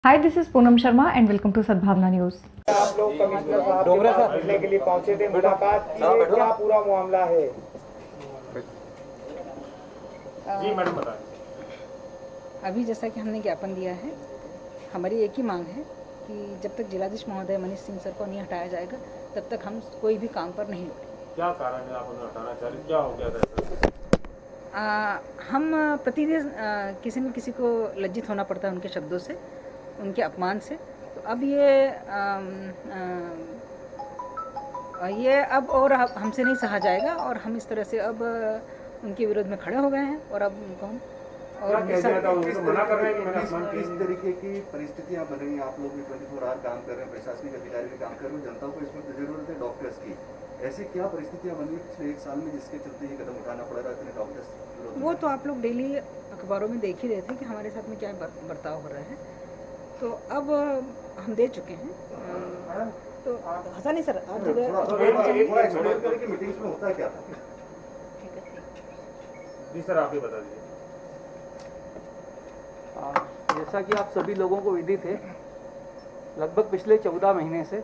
Hi, this is Poonam Sharma and welcome to Sadbhavna News. आप लोग commissioner साहब के पास मिलने के लिए पहुंचे थे, मुलाकात की है, क्या पूरा मामला है? जी मैडम बताएं। अभी जैसा कि हमने ज्ञापन दिया है, हमारी एक ही मांग है कि जब तक जिलाधीश महोदय मनीष सिंह सर को नहीं हटाया जाएगा तब तक हम कोई भी काम पर नहीं लौटेंगे। क्या कारण है आप उन्हें हटाना चाह रहे, क्या हो गया था? हम प्रतिदिन किसी न किसी को लज्जित होना पड़ता है उनके शब्दों से, उनके अपमान से। तो अब ये अब और हमसे नहीं सहा जाएगा और हम इस तरह से अब उनके विरोध में खड़े हो गए हैं और अब उनको हम और किस तरीके की परिस्थितियां बन रही हैं? आप लोग भी 24 आवर काम कर रहे हैं, प्रशासनिक अधिकारी भी काम कर रहे हैं, जनता को इसमें जरूरत है डॉक्टर्स की। ऐसी क्या परिस्थितियां बन रही है पिछले 1 साल में जिसके चलते ये कदम उठाना पड़ रहा है इतने डॉक्टर्स? वो तो आप लोग डेली अखबारों में देख ही रहे थे कि हमारे साथ में क्या बर्ताव हो रहा है। तो अब हम दे चुके हैं। तो हंसा नहीं सर, आप मीटिंग्स में होता क्या था? जी सर आप ही बता दीजिए। जैसा कि आप सभी लोगों को विदित है, लगभग पिछले 14 महीने से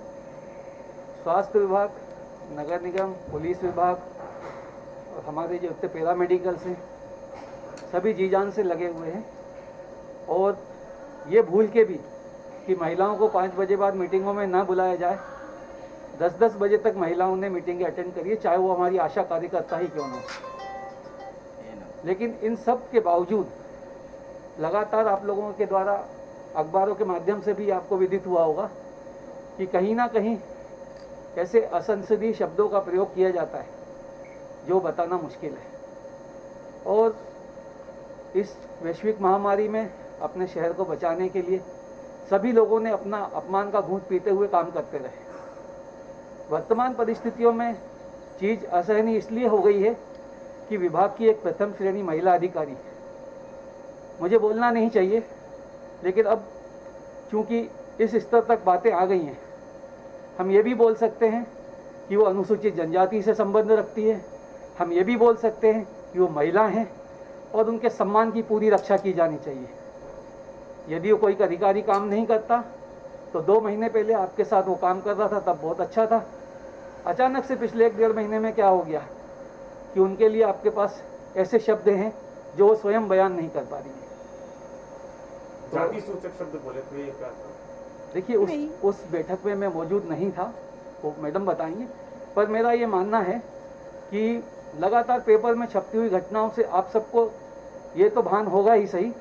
स्वास्थ्य विभाग, नगर निगम, पुलिस विभाग और हमारे जो इतने पैरामेडिकल्स हैं सभी जी जान से लगे हुए हैं। और ये भूल के भी कि महिलाओं को 5 बजे बाद मीटिंगों में ना बुलाया जाए, 10-10 बजे तक महिलाओं ने मीटिंगें अटेंड करी है, चाहे वो हमारी आशा कार्यकर्ता ही क्यों ना हो। लेकिन इन सब के बावजूद लगातार आप लोगों के द्वारा अखबारों के माध्यम से भी आपको विदित हुआ होगा कि कहीं ना कहीं ऐसे असंसदीय शब्दों का प्रयोग किया जाता है जो बताना मुश्किल है। और इस वैश्विक महामारी में अपने शहर को बचाने के लिए सभी लोगों ने अपना अपमान का घूंट पीते हुए काम करते रहे। वर्तमान परिस्थितियों में चीज़ असहनीय इसलिए हो गई है कि विभाग की एक प्रथम श्रेणी महिला अधिकारी, मुझे बोलना नहीं चाहिए लेकिन अब चूंकि इस स्तर तक बातें आ गई हैं, हम ये भी बोल सकते हैं कि वो अनुसूचित जनजाति से संबंध रखती है, हम ये भी बोल सकते हैं कि वो महिला हैं और उनके सम्मान की पूरी रक्षा की जानी चाहिए। यदि वो कोई अधिकारी काम नहीं करता तो 2 महीने पहले आपके साथ वो काम कर रहा था, तब बहुत अच्छा था। अचानक से पिछले 1-1.5 महीने में क्या हो गया कि उनके लिए आपके पास ऐसे शब्द हैं जो वो स्वयं बयान नहीं कर पा रही है। जाति सूचक शब्द बोले थे, ये क्या था? देखिए उस बैठक में मैं मौजूद नहीं था, वो मैडम बताएंगे, पर मेरा ये मानना है कि लगातार पेपर में छपती हुई घटनाओं से आप सबको ये तो भान होगा ही सही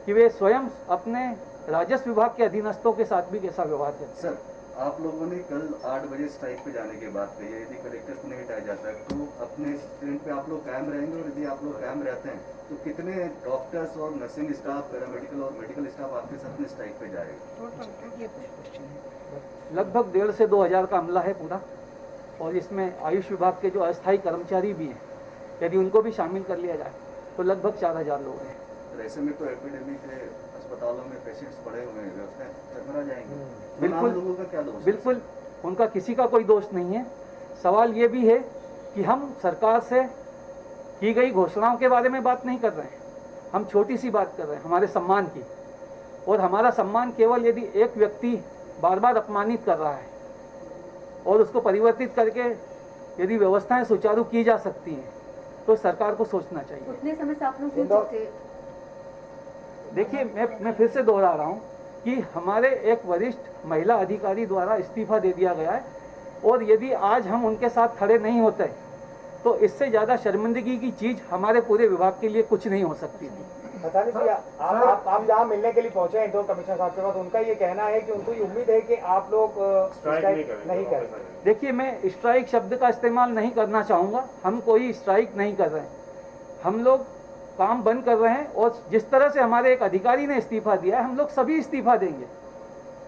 कि वे स्वयं अपने राजस्व विभाग के अधीनस्थों के साथ भी कैसा व्यवहार करते हैं। सर, आप लोगों ने कल 8 बजे स्ट्राइक पे जाने के बाद कही है यदि कलेक्टर को नहीं हटाया जाता है तो अपने स्टैंड पे आप लोग कायम रहेंगे, और यदि आप लोग कायम रहते हैं तो कितने डॉक्टर्स और नर्सिंग स्टाफ, पैरामेडिकल और मेडिकल स्टाफ आपके साथ में स्ट्राइक पे जाएगा? लगभग 1,500 से 2,000 का अमला है पूरा, और इसमें आयुष विभाग के जो अस्थायी कर्मचारी भी हैं, यदि उनको भी शामिल कर लिया जाए तो लगभग 4,000 लोग हैं। ऐसे में तो एपिडेमिक है, अस्पतालों में पेशेंट्स पड़े हुए हैं, व्यवस्थाएं चरमरा जाएंगी। बिल्कुल लोगों का क्या दोष? बिल्कुल उनका किसी का कोई दोष नहीं है। सवाल ये भी है कि हम सरकार से की गई घोषणाओं के बारे में बात नहीं कर रहे हैं, हम छोटी सी बात कर रहे हैं हमारे सम्मान की। और हमारा सम्मान केवल यदि एक व्यक्ति बार बार अपमानित कर रहा है और उसको परिवर्तित करके यदि व्यवस्थाएं सुचारू की जा सकती हैं तो सरकार को सोचना चाहिए। उतने समय से आप लोग देखिए मैं फिर से दोहरा रहा हूँ कि हमारे एक वरिष्ठ महिला अधिकारी द्वारा इस्तीफा दे दिया गया है, और यदि आज हम उनके साथ खड़े नहीं होते तो इससे ज़्यादा शर्मिंदगी की चीज़ हमारे पूरे विभाग के लिए कुछ नहीं हो सकती थी। पता नहीं आप जहाँ मिलने के लिए पहुंचे हैं इंदौर कमिश्नर साहब के पास, उनका ये कहना है कि उनको ये उम्मीद है कि आप लोग स्ट्राइक नहीं करेंगे। देखिए मैं स्ट्राइक शब्द का इस्तेमाल नहीं करना चाहूँगा, हम कोई स्ट्राइक नहीं कर रहे हैं, हम लोग काम बंद कर रहे हैं। और जिस तरह से हमारे एक अधिकारी ने इस्तीफा दिया है, हम लोग सभी इस्तीफा देंगे,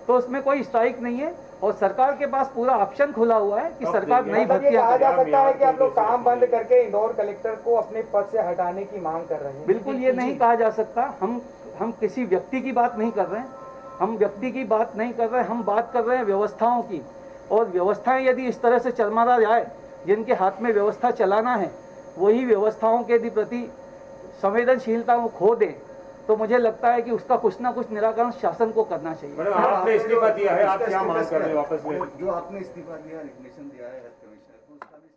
तो उसमें कोई स्ट्राइक नहीं है। और सरकार के पास पूरा ऑप्शन खुला हुआ है कि सरकार नई भर्तियां कहा जा सकता है कि आप लोग काम बंद करके इंदौर कलेक्टर को अपने पद से हटाने की मांग कर रहे हैं। बिल्कुल ये नहीं कहा जा सकता। हम किसी व्यक्ति की बात नहीं कर रहे हैं, हम व्यक्ति की बात नहीं कर रहे हैं, हम बात कर रहे हैं व्यवस्थाओं की। और व्यवस्थाएं यदि इस तरह से चरमरा जाए, जिनके हाथ में व्यवस्था चलाना है वही व्यवस्थाओं के प्रति संवेदनशीलता को खो दें तो मुझे लगता है कि उसका कुछ ना कुछ निराकरण शासन को करना चाहिए। मैडम आपने इस्तीफा दिया है, आप क्या मांग कर रहे हैं वापस ले? जो आपने इस्तीफा दिया, रिकग्निशन दिया है हेल्थ कमिश्नर को, उसका भी